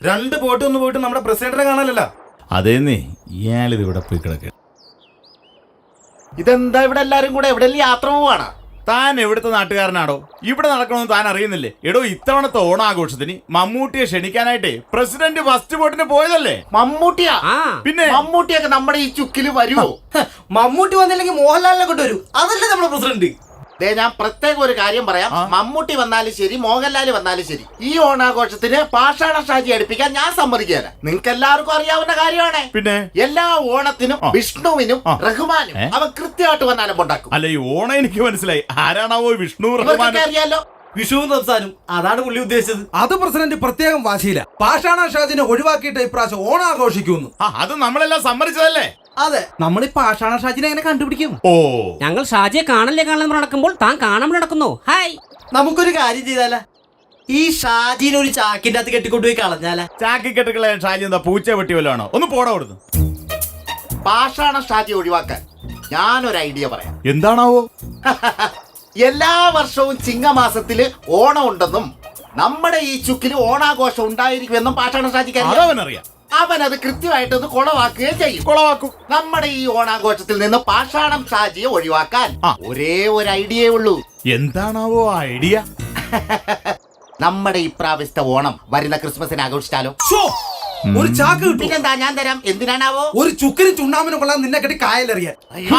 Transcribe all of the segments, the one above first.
2 boat ഒന്ന് പോയിട്ട് നമ്മുടെ പ്രസിഡന്റിനെ കാണാനല്ല. അതേന്നേ, ഇയാളിത് ഇവിടെ പോയി കിടക്കുക. ഇതെന്താ ഇവിടെ എല്ലാരും കൂടെ എവിടെയെങ്കിലും യാത്ര പോവാണ്? താൻ എവിടുത്തെ നാട്ടുകാരനാടോ? ഇവിടെ നടക്കണമെന്ന് താൻ അറിയുന്നില്ലേ? എടോ, ഇത്തവണത്തെ ഓണാഘോഷത്തിന് മമ്മൂട്ടിയെ ക്ഷണിക്കാനായിട്ടേ പ്രസിഡന്റ് ഫസ്റ്റ് ബോട്ടിന് പോയതല്ലേ. മമ്മൂട്ടിയാ? പിന്നെ മമ്മൂട്ടിയൊക്കെ നമ്മുടെ ഈ ചുക്കില് വരുമോ? മമ്മൂട്ടി വന്നില്ലെങ്കിൽ മോഹൻലാലിനെ കൊണ്ടുവരും. അതല്ലേ നമ്മുടെ പ്രസിഡന്റ്. ഞാൻ പ്രത്യേക ഒരു കാര്യം പറയാം. മമ്മൂട്ടി വന്നാലും ശരി, മോഹൻലാൽ വന്നാലും ശരി, ഈ ഓണാഘോഷത്തിന് പാഷാണ ഷാജി അടുപ്പിക്കാൻ ഞാൻ സമ്മതിക്കുകയാണ്. നിങ്ങൾക്ക് എല്ലാവർക്കും അറിയാവുന്ന കാര്യമാണ്. പിന്നെ എല്ലാ ഓണത്തിനും വിഷ്ണുവിനും റഹ്മാനും അവൻ കൃത്യമായിട്ട് വന്നാലും ഉണ്ടാക്കും. അല്ല, ഈ ഓണം എനിക്ക് മനസ്സിലായി. ആരാണാവോ വിഷ്ണു റഹ്മാൻ? അറിയാലോ, വിഷുവും റംസാനും. അതാണ് പുള്ളി ഉദ്ദേശിച്ചത്. അത് പ്രസിഡന്റ് പ്രത്യേകം വാശിയില്ല. പാഷാണ ഷാജിനെ ഒഴിവാക്കിയിട്ട് ഇപ്രാവശ്യം ഓണാഘോഷിക്കുന്നു. അത് നമ്മളെല്ലാം സമ്മതിച്ചതല്ലേ? അതെ, നമ്മൾ ഈ പാഷാണ ഷാജിനെ എങ്ങനെ കണ്ടുപിടിക്കും? ഓ, ഞങ്ങൾ ഷാജിയെ കാണല്ലേ നടക്കുമ്പോൾ താൻ കാണാൻ നടക്കുന്നു. ഹായ്, നമുക്കൊരു കാര്യം ചെയ്താല, ഈ ഷാജിനെ ഒരു ചാക്കിന്റെ അകത്ത് കെട്ടിക്കൊണ്ടുപോയി കളഞ്ഞാല. ചാക്കി കെട്ടുകളെ ഷാജി എന്താ പൂച്ച വെട്ടി വല്ലതാണോ? ഒന്ന് പോടാ കൊടുത്തു. പാഷാണ ഷാജി ഒഴിവാക്കാൻ ഞാനൊരു ഐഡിയ പറയാം. എന്താണാവോ? എല്ലാ വർഷവും ചിങ്ങമാസത്തില് ഓണം ഉണ്ടെന്നും നമ്മുടെ ഈ ചുക്കില് ഓണാഘോഷം ഉണ്ടായിരിക്കുമെന്നും പാഷാണ ഷാജിക്ക് അവനറിയാം. അവൻ അത് കൃത്യമായിട്ടൊന്ന് കുളവാക്കുകയും ചെയ്യും. കുളവാക്കും. നമ്മുടെ ഈ ഓണാഘോഷത്തിൽ നിന്ന് പാഷാണം ഷാജിയെ ഒഴിവാക്കാൻ ഒരേ ഒരു ഐഡിയേ ഉള്ളൂ. എന്താണാവോ ഐഡിയ? നമ്മുടെ ഇപ്രാവശ്യത്തെ ഓണം വരുന്ന ക്രിസ്മസിന് ആഘോഷിച്ചാലോ? ഒരു ചാക്ക് കിട്ടും. പിന്നെന്താ, ഞാൻ തരാം. എന്തിനാണാവോ? ഒരു ചുക്കിനും ചുണ്ണാമ്പിനും കൊള്ളാൻ നിന്നെ കെട്ടി കായലെറിയാൻ.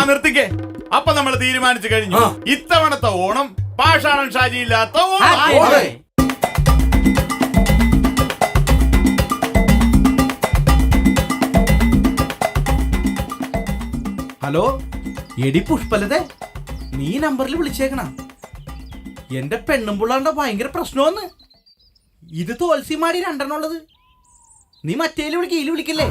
നിർത്തിക്കേ. അപ്പൊ നമ്മൾ തീരുമാനിച്ചു കഴിഞ്ഞു. ഇത്തവണത്തെ ഓണം പാഷാണം ഷാജി ഇല്ലാത്ത ഓണം. ഹലോ, എടി പുഷ്പലതേ, നീ നമ്പറിൽ വിളിച്ചേക്കണ. എന്റെ പെണ്ണുമ്പിള്ളാണ്ട ഭയങ്കര പ്രശ്നമെന്ന്. ഇത് തോൽസിമാടി 2 ഉള്ളത്. നീ മറ്റേല് വിളിക്ക, ഇതിൽ വിളിക്കല്ലേ?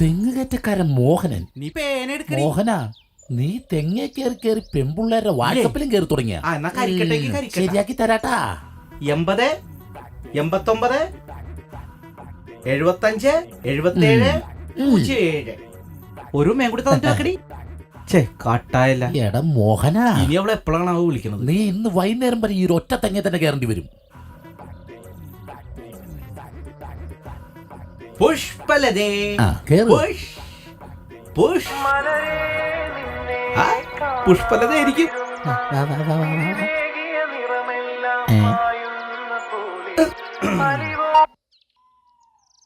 തെങ്ങുകയറ്റക്കാരൻ മോഹനൻ. നീ പേനെടുക്ക. മോഹന, നീ തെങ്ങേ കയറി കയറി പെൺപിള്ളേരുടെ വാട്സപ്പിലും കയറി തുടങ്ങിയ. ശരിയാക്കി തരാട്ടാ. 80 89 75 77 07. ഒരു മേങ്കുടി തന്നിട്ട് കട്ടായില്ല. എടാ മോഹന, ഇനി അവളെ എപ്പോഴാണ് അവ വിളിക്കുന്നത്? നീ ഇന്ന് വൈകുന്നേരം വരെ ഈ ഒറ്റ തെങ്ങേ തന്നെ കയറേണ്ടി വരും. പുഷ്പലതേ, പുഷ്പലതായിരിക്കും.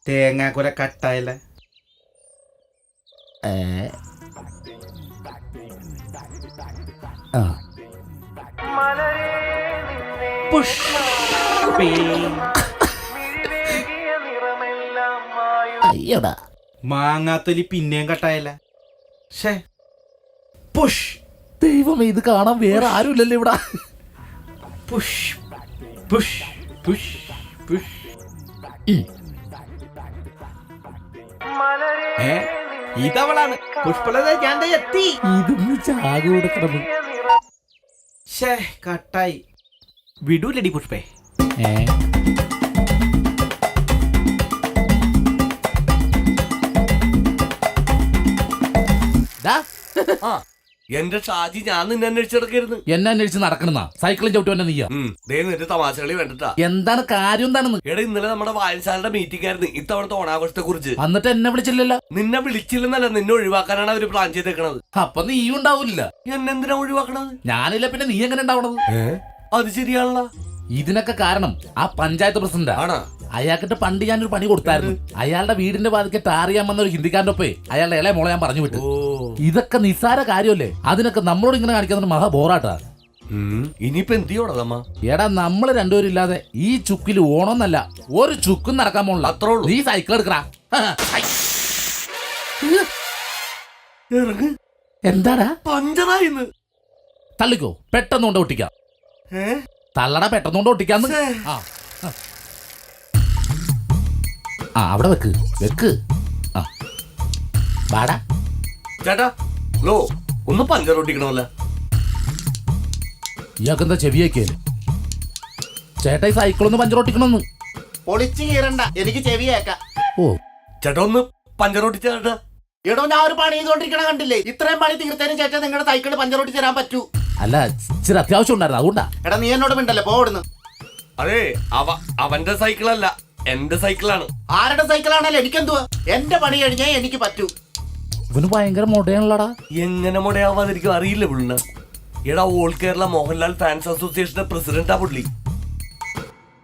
തേങ്ങാക്കുല കട്ടായില്ല. അയ്യടാ, മാങ്ങാത്തൊലി പിന്നെയും കട്ടായില്ല. പുഷ്. ദൈവം, ഇത് കാണാൻ വേറെ ആരുമില്ലല്ലോ ഇവിടെ. പുഷ് പുഷ് പുഷ് പുഷ്. ഇതവളാണ് പുഷ്പലത. ഞാൻ എത്തി. ഇതൊന്ന് ചാകി കൊടുക്കണം. കട്ടായി. വിടൂലടി പുഷ്പേ. എന്റെ ഷാജി, ഞാൻ നിന്നെ അന്വേഷിച്ചെടുക്കരുത്. എന്നെ അന്വേഷിച്ച് നടക്കണെന്നാ? സൈക്കിളും ചവിട്ടി വന്നെ നീയാ? നിന്റെ തമാശകളി വേണ്ടിട്ടാ. എന്താണ് കാര്യം? എന്താണെന്ന്? എടാ, ഇന്നലെ നമ്മുടെ വായനശാലയുടെ മീറ്റിംഗ് ആയിരുന്നു ഇത്തവണത്തെ ഓണാഘോഷത്തെ കുറിച്ച്. എന്നിട്ട് എന്നെ വിളിച്ചില്ലല്ലോ? നിന്നെ വിളിച്ചില്ലെന്നല്ല, നിന്നെ ഒഴിവാക്കാനാണ് അവര് പ്ലാൻ ചെയ്തേക്കണത്. അപ്പൊ നീ ഉണ്ടാവില്ല. എന്നെന്തിനാ ഒഴിവാക്കണത്? ഞാനില്ല, പിന്നെ നീ എങ്ങനെ ഉണ്ടാവണത്? അത് ശരിയാണല്ലോ. ഇതിനൊക്കെ കാരണം ആ പഞ്ചായത്ത് പ്രസിഡന്റ് ആണ്. അയാൾക്കിട്ട് പണ്ട് ഞാനൊരു പണി കൊടുത്തായിരുന്നു. അയാളുടെ വീടിന്റെ വാതിക്ക് ടാർ ചെയ്യാൻ വന്ന ഒരു ഹിന്ദിക്കാരന്റെ ഒപ്പേ അയാളുടെ ഇളയ മോളെ ഞാൻ പറഞ്ഞു വിട്ടു. ഇതൊക്കെ നിസ്സാര കാര്യമല്ലേ? അതിനൊക്കെ നമ്മളോട് ഇങ്ങനെ കാണിക്കാൻ മഹാ ബോറാട്ടാ. ഇനിയിപ്പോ എന്തിയോടമ്മ? എടാ, നമ്മള് രണ്ടുപേരും ഇല്ലാതെ ഈ ചുക്കിൽ ഓണോന്നല്ല ഒരു ചുക്കും നടക്കാൻ പോണില്ല. അത്രേ ഉള്ളൂ. നീ സൈക്കിൾ എടുക്കടാ. എന്താടാ? പഞ്ചറായിന്ന്. തള്ളിക്കോ, പെട്ടെന്ന് കൊണ്ട് ഒട്ടിക്കാം. തള്ളട, പെട്ടെന്ന് കൊണ്ട് ഒട്ടിക്കാന്ന്. അവിടെ വെക്ക് വെക്ക്. വാടാ ചേട്ടാ. ലോ, ഒന്ന് പഞ്ചർ ഒട്ടിക്കണമല്ല. ഇയാൾക്കെന്താ ചെവിയേക്കല്ലേ? ചേട്ടാ, ഈ സൈക്കിളൊന്ന് പഞ്ചർ ഒട്ടിക്കണമെന്ന്. പൊളിച്ചു കീറണ്ട, എനിക്ക് ചെവിയേക്കാം. ഓ ചേട്ടാ, ഒന്ന് പഞ്ചർ ഒട്ടിച്ചേട്ടാ. എടോ, ഞാൻ ഒരു പണി ചെയ്തോണ്ടിരിക്കണ കണ്ടില്ലേ? ഇത്രയും പണി തീർത്തതിന് ചേട്ടാ നിങ്ങളുടെ സൈക്കിള് പഞ്ചർ ഒട്ടിച്ച് തരാൻ പറ്റൂ. അല്ല ഇച്ചിരി അത്യാവശ്യം ഉണ്ടായിരുന്നു അതുകൊണ്ടാ. എടാ നീ എന്നോട് മിണ്ടല്ലേ പോടുന്നു. അതെ അവന്റെ സൈക്കിളല്ല, എന്റെ സൈക്കിളാണ്. ആരുടെ സൈക്കിളാണല്ലോ എനിക്കെന്തുവാ? എന്റെ പണി കഴിഞ്ഞാൽ എനിക്ക് പറ്റൂ. ഇവന് ഭയങ്കര മുടയാണല്ലോടാ. എങ്ങനെ മുടയാവാതിരിക്കും അറിയില്ല പുള്ളിന്. എടാ ഓൾ കേരള മോഹൻലാൽ ഫാൻസ് അസോസിയേഷന്റെ പ്രസിഡന്റാ പുള്ളി.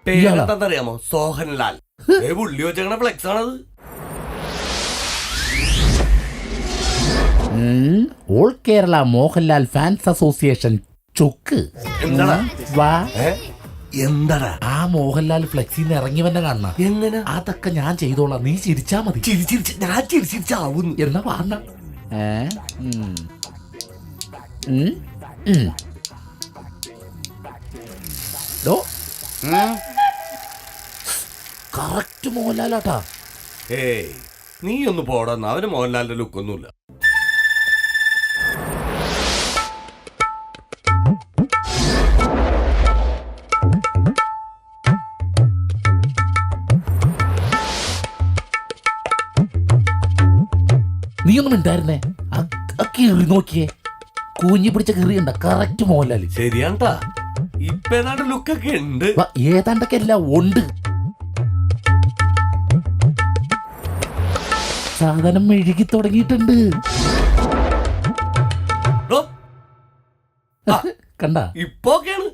പേരെന്താന്നറിയാമോ? സോഹൻലാൽ. പുള്ളി വെച്ചേക്കണ ഫ്ലെക്സ് ആണത്. All Kerala Mohanlal fans association ചൊക്ക്. എന്താടാ? വാ. എന്താടാ? ആ മോഹൻലാൽ ഫ്ലെക്സിന്ന് ഇറങ്ങിവന്നെ കാണണം. എങ്ങനെ? അതൊക്കെ ഞാൻ ചെയ്തോളാം, നീ ചിരിച്ചാ മതി. ഞാൻ ചിരിച്ചാവുന്നു. എന്നാ പറഞ്ഞ കറക്റ്റ് മോഹൻലാലാട്ടാ. ഏയ് നീ ഒന്ന് പോടാന്ന്, അവന് മോഹൻലാലിന്റെ ലുക്കൊന്നുമില്ല. നീ ഒന്നും ഉണ്ടായിരുന്നേ. കീറി നോക്കിയേ, കൂഞ്ഞി പിടിച്ച കീറിയുണ്ട. കറക്റ്റ് മോഹൻലാല്. ശരിയാണ്ടാ, ഇപ്പൊ ഏതാണ്ട് ലുക്കൊക്കെ ഉണ്ട്. ഏതാണ്ടൊക്കെ എല്ലാം ഉണ്ട്. സാധനം മെഴുകി തുടങ്ങിയിട്ടുണ്ട്. കണ്ട ഇപ്പൊ ഒക്കെയാണ്.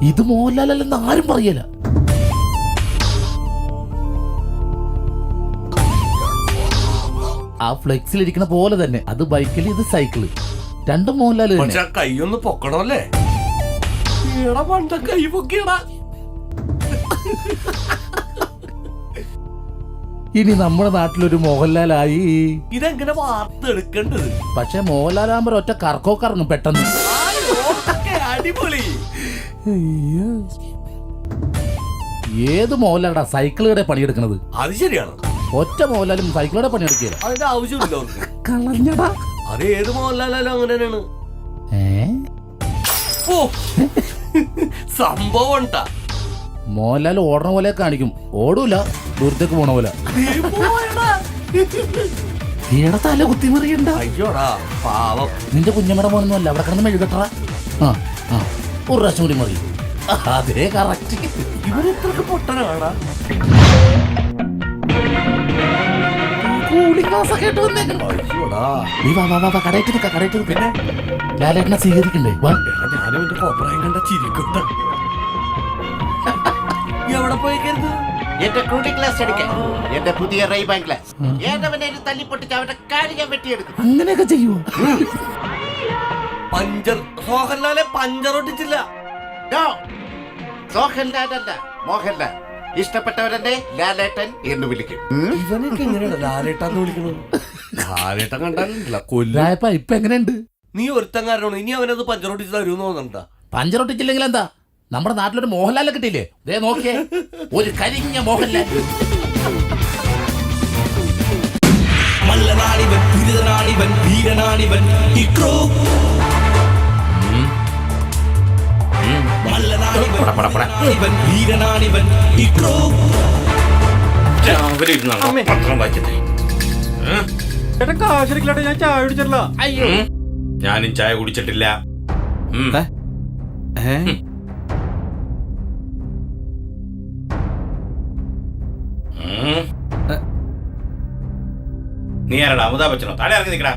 ഇത് മോഹൻലാലല്ലെന്ന് ആരും പറയല. ആ ഫ്ലെക്സിൽ ഇരിക്കണ പോലെ തന്നെ, അത് ബൈക്കിൽ, ഇത് സൈക്കിള്. രണ്ടും മോഹൻലാല് തന്നെ. പക്ഷെ കൈ ഒന്ന് പൊക്കണമല്ലേ? പണ്ട കൈ പൊക്കിയടാ. ഇനി നമ്മുടെ നാട്ടിലൊരു മോഹൻലാലായി. ഇതെങ്ങനെ വാർത്തെടുക്കേണ്ടത്? പക്ഷെ മോഹൻലാലാകുമ്പോ ഒറ്റ കറക്കോ കറങ്ങും പെട്ടെന്ന്. അടിപൊളി. ഏത് മോഹൻലാലാ സൈക്കിളുടെ പണിയെടുക്കണത്? അത് ശരിയാണ്. ഒറ്റ മോഹൻലാലും സൈക്കിളുടെ പണിയെടുക്കില്ല. അതിന്റെ ആവശ്യമില്ല അവർക്ക്. കളഞ്ഞടാ. അത് ഏത് മോഹൻലാലും അങ്ങനെ തന്നെയാണ്. ഓ സംഭവം ഉണ്ടാ. മോഹൻലാൽ ഓടണ പോലെ കാണിക്കും, ഓടൂല, ദൂരത്തേക്ക് പോണ പോലെ. ഈടെ തല കുത്തിമറിയണ്ട. അയ്യോടാ പാവം. നിന്റെ കുഞ്ഞമ്മയുടെ മോനൊന്നും അല്ല, അവിടെ കിടന്ന് മെഴുകട്ടറ. ഒരു പ്രാവശ്യം കൂടി മറി. അതേ കറക്റ്റ്. ഇവരെത്രക്ക് പൊട്ടനാടാ. പിന്നെ ലാലേട്ടനെ സ്വീകരിക്കണ്ടേ? ഞാനും എന്റെ കോപ്രായം കണ്ട ചിരിക്കുട്ട. എവിടെ പോയിക്കരുത്? എന്റെ കൂടി ക്ലാസ് എടുക്കാൻ എന്റെ പുതിയ റൈബാൻ ക്ലാസ്. ഏതവനെ തല്ലിപ്പൊട്ടിച്ച് അവന്റെ കാര്യം ഞാൻ വെട്ടിയെടുക്കും. അങ്ങനെയൊക്കെ ചെയ്യുമോ? മോഹൻലാലെ പഞ്ചർ ഒട്ടിച്ചില്ല. സോഹൻലാലല്ല, മോഹൻലാൽ. ഇഷ്ടപ്പെട്ടവരെന്നെ ലാലേട്ടൻ എന്ന് വിളിക്കും. ഇവനൊക്കെ എങ്ങനെയാണ് ലാലേട്ടാന്ന് വിളിക്കണത്? ലാലേട്ടൻ കണ്ടാലില്ല കൊല്ലായപ്പ. ഇപ്പൊ എങ്ങനെയുണ്ട്? നീ ഒരുത്തങ്കാരനാണ്. ഇനി അവനത് പഞ്ചർ ഒട്ടിച്ച് തരുമെന്ന് തോന്നണ്ടാ. പഞ്ചറൊട്ടിച്ചില്ലെങ്കിൽ എന്താ? നമ്മുടെ നാട്ടിലൊരു മോഹൻലാലിനെ കിട്ടിയില്ലേ? ദേ നോക്കിയേ, ഒരു കരിഞ്ഞ മോഹൻലാൽ. മല്ലനാണിവൻ, ദുരിതനാണിവൻ, വീരനാണിവൻ, ഇക്രോ. മല്ലനാണിവൻ, വീരനാണിവൻ, ഇക്രോ. രാവിലെ ഇരുന്നാണ് പത്രം വായിച്ചത്. ചേട്ടാ കാശടിക്കലാട്ടെ, ഞാൻ ചായ കുടിച്ചിട്ടില്ല. അയ്യോ, ഞാനും ചായ കുടിച്ചിട്ടില്ല. നീ ആരടാ? അമിതാഭ് ബച്ചനോ? താഴെ ഇറങ്ങി നിൽക്കടാ.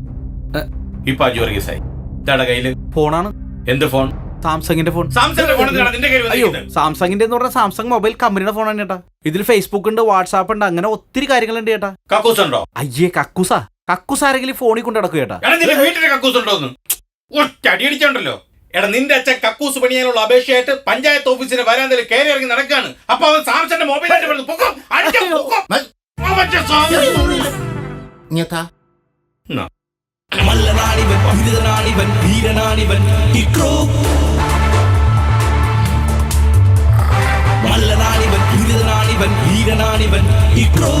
ഇപ്പൊ അജു വർഗീസായി. ഇതാടെ കയ്യില് ഫോണാണ്. എന്ത് ഫോൺ? സാംസങ്ങിന്റെ ഫോൺ. സാംസങ്ങിന്റെ ഫോൺ നിന്റെ കയ്യിൽ അയ്യോ, വന്നിരിക്കുന്നത്? സാംസങ്ങിന്റെ എന്ന് പറഞ്ഞാൽ സാംസങ് മൊബൈൽ കമ്പനിയുടെ ഫോണാണ് ചേട്ടാ. ഇതിൽ ഫേസ്ബുക്ക് ഉണ്ട്, വാട്സാപ്പ് ഉണ്ട്, അങ്ങനെ ഒത്തിരി കാര്യങ്ങളുണ്ട് ചേട്ടാ. കക്കൂസ് ഉണ്ടോ? അയ്യേ, കക്കൂസാ? കക്കൂസ് ആരെങ്കിലും ഫോണിൽ കൊണ്ട് നടക്കും ചേട്ടാ? എടാ നിന്റെ വീട്ടിലെ കക്കൂസ് ഉണ്ടോന്ന് ഒറ്റ അടിയടിച്ചുണ്ടല്ലോ. എടാ നിന്റെ അച്ഛൻ കക്കൂസ് പണിയാനുള്ള അപേക്ഷയായിട്ട് പഞ്ചായത്ത് ഓഫീസിന്റെ വരാന്തയിൽ കയറി ഇറങ്ങി നടക്കാണ്. അപ്പൊ അവൻ സാംസങ്ങിന്റെ മൊബൈലായിട്ട് വരുന്നു. പൊക്കോ, അടിക്കാം, പൊക്കോ. മല്ലനാണിവൻ, ദുരിതനാണിവൻ, വീരനാണിവൻ, ഇക്രോ. മല്ലനാണിവൻ, ദുരിതനാണിവൻ, വീരനാണിവൻ, ഇക്രോ.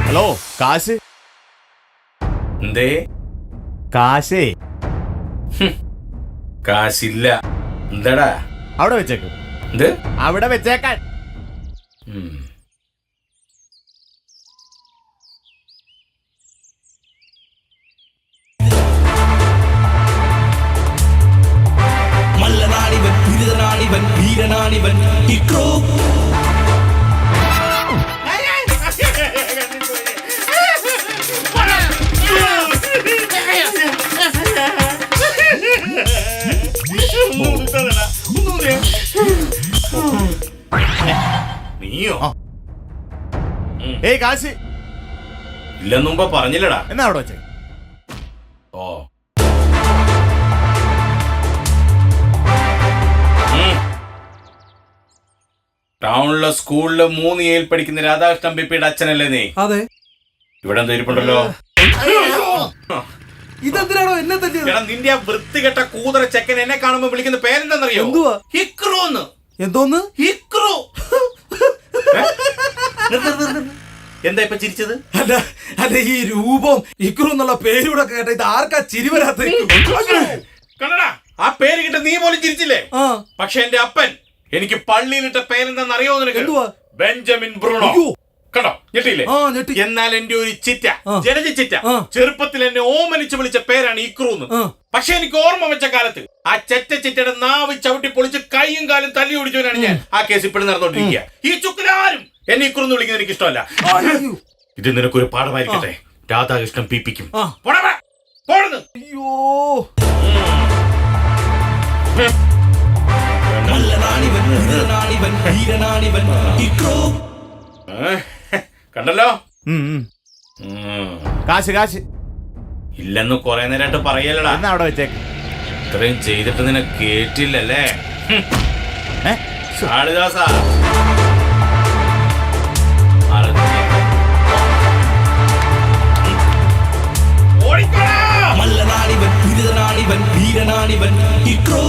ഹലോ, കാശ് എന്തേ? കാശേ കാശില്ല. എന്താടാ? അവിടെ വെച്ചേക്ക്. എന്ത്? അവിടെ വെച്ചേക്കാൻ. ഉം. മല്ലനാണിവൻ ദുരിതനാണിവൻ വീരനാണിവൻ ഇക്രോ നീയോ? ഏയ് കാശ് ഇല്ലെന്ന് മുമ്പ് പറഞ്ഞില്ലടാ. എന്നാ അവിടെ വെച്ചേ. ഓ ഉം. ടൗണിലെ സ്കൂളില് 3A പഠിക്കുന്ന രാധാകൃഷ്ണൻ പിപ്പിയുടെ അച്ഛനല്ലേ നീ? അതെ. ഇവിടെ എന്താ ഇരിപ്പുണ്ടല്ലോ? ഇതെന്തിനാണോ എന്നെ തല്ലിയത്? എടാ നിന്റെ ആ വൃത്തികെട്ട കൂതറ ചെക്കൻ എന്നെ കാണുമ്പോ വിളിക്കുന്ന പേരെന്താന്നറിയോ? എന്തുവാ? ഹിക്രൂന്ന്. എന്തോന്ന്? ഹിക്രു. എന്താ ഇപ്പൊ ചിരിച്ചത്? അല്ല അല്ല, ഈ രൂപം ഇക്രു എന്നുള്ള പേരൂടെ കേട്ട ഇത് ആർക്കാ ചിരി വരാത്ത? കണ്ടടാ, ആ പേര് കിട്ട നീ പോലും ചിരിച്ചില്ലേ? ആ, പക്ഷെ എന്റെ അപ്പൻ എനിക്ക് പള്ളിയിലിട്ട പേരെന്താന്ന് അറിയോ നിനക്ക്? എന്തുവാ? Benjamin Bruno. അയ്യോ. കണ്ടോ, ഞെട്ടിയില്ലേ? ആ, ഞെട്ടി. എന്നാൽ എന്റെ ഒരു ചിറ്റ, ആ. ജലജ ചിറ്റ, ആ. ചെറുപ്പത്തിൽ എന്നെ ഓമനിച്ച് വിളിച്ച പേരാണ് ഇക്രൂന്ന്. ആ. പക്ഷെ എനിക്ക് ഓർമ്മ വെച്ച കാലത്ത് ആ ചിറ്റയുടെ നാവ് ചവിട്ടി പൊളിച്ച് കൈയും കാലും തല്ലി ഓടിച്ചവനാണ് ഞാൻ. ആ കേസ് ഇപ്പോഴും നടന്നുകൊണ്ടിരിക്കുക. ഈ ചുക്കിലാരും എന്നെ ഇക്രൂന്ന് വിളിക്കുന്നത് എനിക്ക് ഇഷ്ടമല്ല. അയ്യോ. ഇത് നിനക്കൊരു പാഠമായിരിക്കട്ടെ. രാധാകൃഷ്ണൻ പിപ്പിക്കും. ആ. അയ്യോ. മല്ലനാണിവൻ ദുരിതനാണിവൻ വീരനാണിവൻ ഇക്രോ കണ്ടല്ലോ. കാശ് കാശ് ഇല്ലെന്ന് കൊറേ നേരമായിട്ട് പറയലടാ. എന്നാ അവിടെ വെച്ചേക്ക്. ഇത്രയും ചെയ്തിട്ട് നിന്നെ കേട്ടില്ലല്ലേ? കാളിദാസാ, മല്ലനാണിവൻ ദുരിതനാണിവൻ വീരനാണിവൻ ഇക്രോ